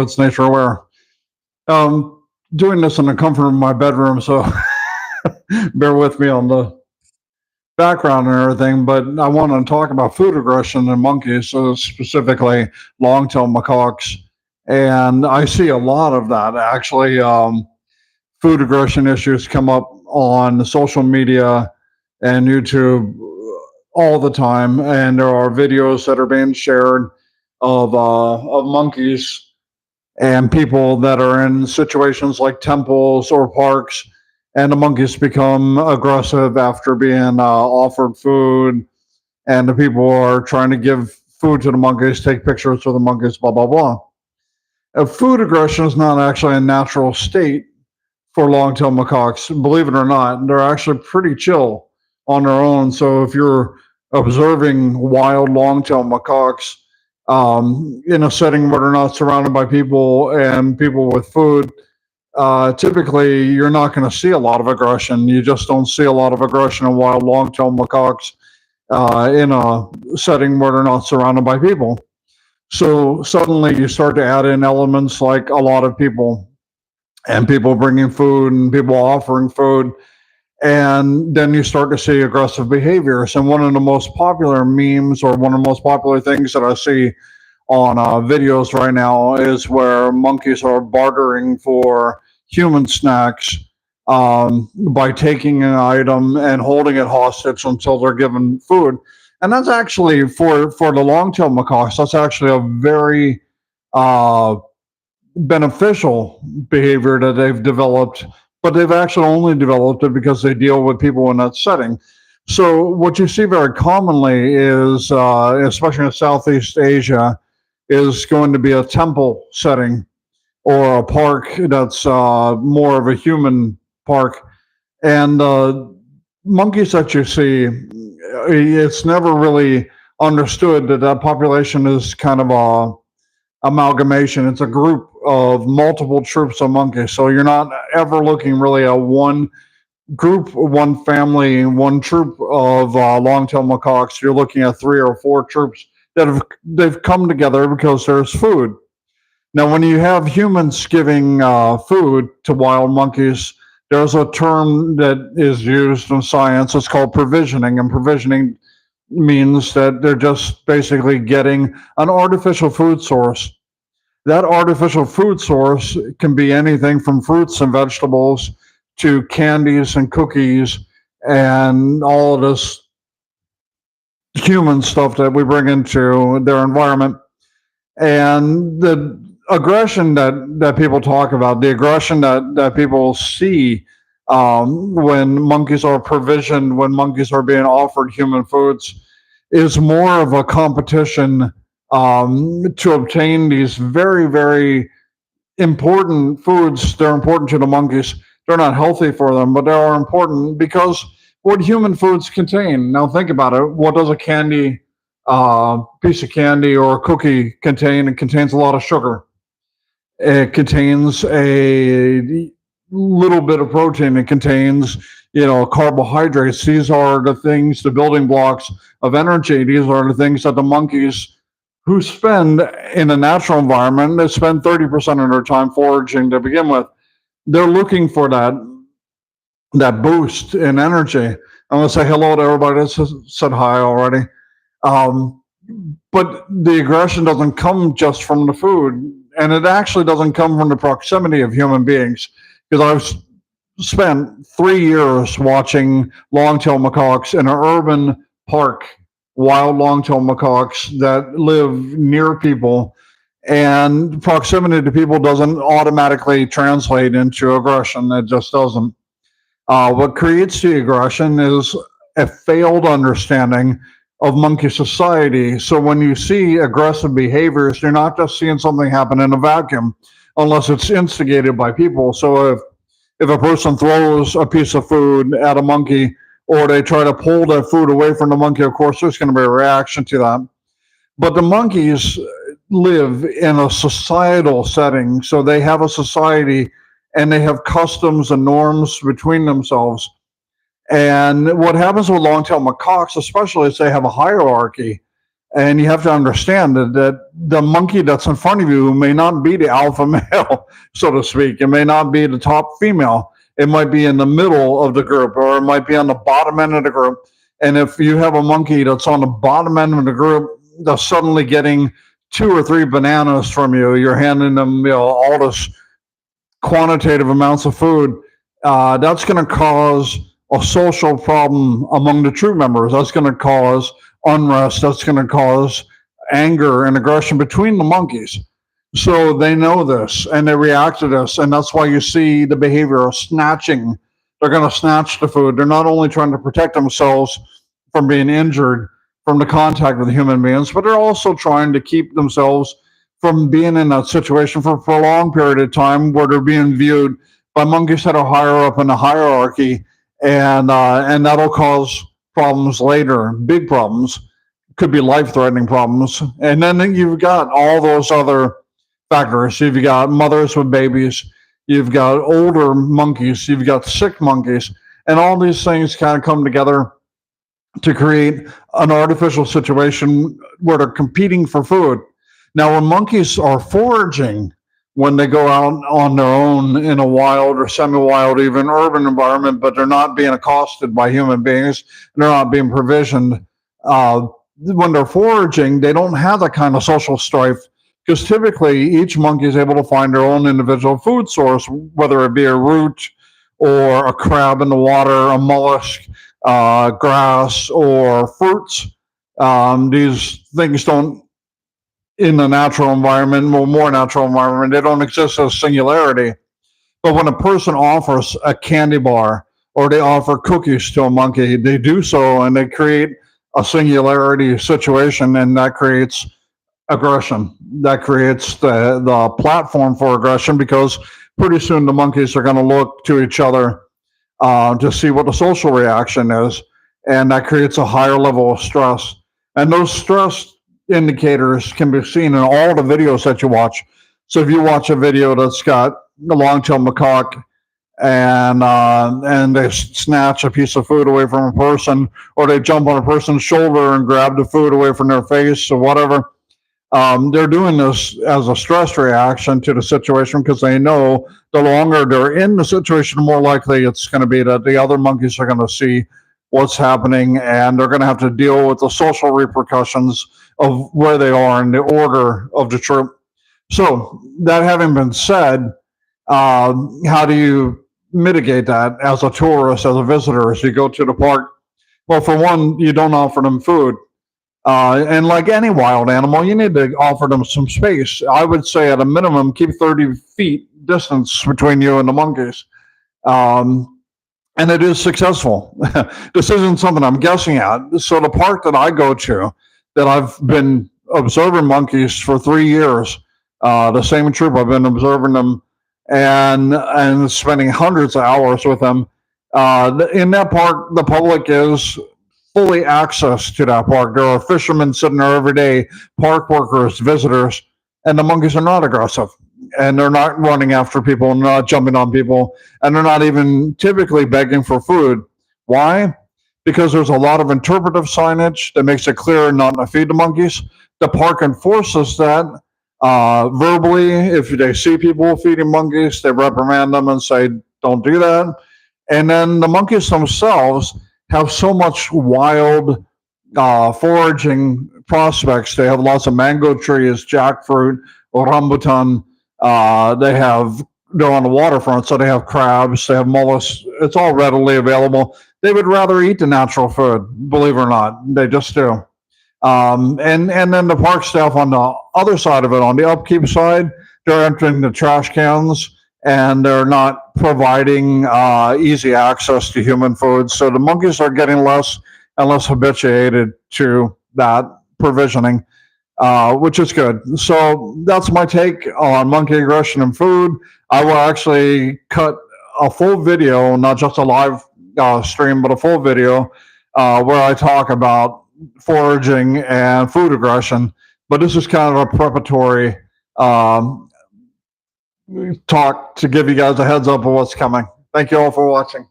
it's nature aware. Doing this in the comfort of my bedroom, so bear with me on the background and everything. But I want to talk about food aggression in monkeys, so specifically long-tailed macaques. And I see a lot of that actually. Food aggression issues come up on social media and YouTube all the time, and there are videos that are being shared of monkeys and people that are in situations like temples or parks, and the monkeys become aggressive after being offered food, and the people are trying to give food to the monkeys, take pictures of the monkeys, blah blah blah. Food aggression is not actually a natural state for long-tailed macaques. Believe it or not, they're actually pretty chill on their own. So if you're observing wild long-tailed macaques in a setting where they're not surrounded by people and people with food, typically you're not going to see a lot of aggression. You just don't see a lot of aggression in wild long-tailed macaques in a setting where they're not surrounded by people. So suddenly you start to add in elements like a lot of people and people bringing food and people offering food. And then you start to see aggressive behaviors. And one of the most popular memes, or one of the most popular things that I see on videos right now, is where monkeys are bartering for human snacks by taking an item and holding it hostage until they're given food. And that's actually, for the long-tailed macaques, that's actually a very uh, beneficial behavior that they've developed, but they've actually only developed it because they deal with people in that setting. So what you see very commonly is, especially in Southeast Asia, is going to be a temple setting or a park that's more of a human park. And monkeys that you see, it's never really understood that that population is kind of a amalgamation. It's a group of multiple troops of monkeys. So you're not ever looking really at one group, one family, one troop of long-tailed macaques. You're looking at three or four troops that they've come together because there's food. Now, when you have humans giving food to wild monkeys, there's a term that is used in science. It's called provisioning, and provisioning means that they're just basically getting an artificial food source. That artificial food source can be anything from fruits and vegetables to candies and cookies and all of this human stuff that we bring into their environment. And the aggression that people talk about, the aggression that people see when monkeys are provisioned, when monkeys are being offered human foods, is more of a competition to obtain these very, very important foods. They're important to the monkeys. They're not healthy for them, but they are important because what human foods contain. Now, think about it. What does a candy, piece of candy or a cookie contain? It contains a lot of sugar. It contains a little bit of protein. It contains, carbohydrates. These are the things, the building blocks of energy. These are the things that the monkeys who spend in a natural environment, they spend 30% of their time foraging to begin with. They're looking for that boost in energy. I'm going to say hello to everybody that said hi already. Um, but the aggression doesn't come just from the food, and it actually doesn't come from the proximity of human beings. Because I've spent 3 years watching long-tailed macaques in an urban park, wild long-tailed macaques that live near people, and proximity to people doesn't automatically translate into aggression. It just doesn't. What creates the aggression is a failed understanding of monkey society. So when you see aggressive behaviors, you're not just seeing something happen in a vacuum, unless it's instigated by people. So if a person throws a piece of food at a monkey, or they try to pull that food away from the monkey, of course, there's going to be a reaction to that. But the monkeys live in a societal setting, so they have a society and they have customs and norms between themselves. And what happens with long-tailed macaques, especially, is they have a hierarchy. And you have to understand that the monkey that's in front of you may not be the alpha male, so to speak. It may not be the top female. It might be in the middle of the group, or it might be on the bottom end of the group. And if you have a monkey that's on the bottom end of the group that's suddenly getting 2 or 3 bananas from you, you're handing them, all this quantitative amounts of food, that's going to cause a social problem among the troop members. That's going to cause unrest. That's going to cause anger and aggression between the monkeys. So they know this and they react to this. And that's why you see the behavior of snatching. They're going to snatch the food. They're not only trying to protect themselves from being injured from the contact with human beings, but they're also trying to keep themselves from being in that situation for a prolonged period of time where they're being viewed by monkeys that are higher up in the hierarchy, and that'll cause problems later, big problems, could be life-threatening problems. And then you've got all those other factors. You've got mothers with babies, you've got older monkeys, you've got sick monkeys, and all these things kind of come together to create an artificial situation where they're competing for food. Now, when monkeys are foraging, when they go out on their own in a wild or semi-wild, even urban environment, but they're not being accosted by human beings, and they're not being provisioned, when they're foraging, they don't have that kind of social strife, because typically each monkey is able to find their own individual food source, whether it be a root or a crab in the water, a mollusk, grass, or fruits. These things don't, in the natural environment, or more natural environment, they don't exist as singularity. But when a person offers a candy bar or they offer cookies to a monkey, they do so and they create a singularity situation, and that creates aggression. That creates the platform for aggression, because pretty soon the monkeys are going to look to each other to see what the social reaction is, and that creates a higher level of stress. And those stress indicators can be seen in all the videos that you watch. So if you watch a video that's got a long-tailed macaque and they snatch a piece of food away from a person, or they jump on a person's shoulder and grab the food away from their face or whatever, they're doing this as a stress reaction to the situation, because they know the longer they're in the situation, the more likely it's going to be that the other monkeys are going to see what's happening, and they're going to have to deal with the social repercussions of where they are in the order of the troop. So that having been said, how do you mitigate that as a tourist, as a visitor, as you go to the park? Well, for one, you don't offer them food. And like any wild animal, you need to offer them some space. I would say at a minimum, keep 30 feet distance between you and the monkeys. And it is successful. This isn't something I'm guessing at. So the park that I go to, that I've been observing monkeys for 3 years, the same troop, I've been observing them and spending hundreds of hours with them. In that park, the public is fully access to that park. There are fishermen sitting there every day, park workers, visitors, and the monkeys are not aggressive. And they're not running after people, and not jumping on people, and they're not even typically begging for food. Why? Because there's a lot of interpretive signage that makes it clear not to feed the monkeys. The park enforces that verbally. If they see people feeding monkeys, they reprimand them and say, don't do that. And then the monkeys themselves have so much wild foraging prospects. They have lots of mango trees, jackfruit, rambutan. They're on the waterfront, so they have crabs, they have mollusks. It's all readily available. They would rather eat the natural food, believe it or not. They just do. And then the park staff on the other side of it, on the upkeep side, they're emptying the trash cans, and they're not providing easy access to human food. So the monkeys are getting less and less habituated to that provisioning, which is good. So that's my take on monkey aggression and food. I will actually cut a full video, not just a live stream, but a full video where I talk about foraging and food aggression. But this is kind of a preparatory talk to give you guys a heads up of what's coming. Thank you all for watching.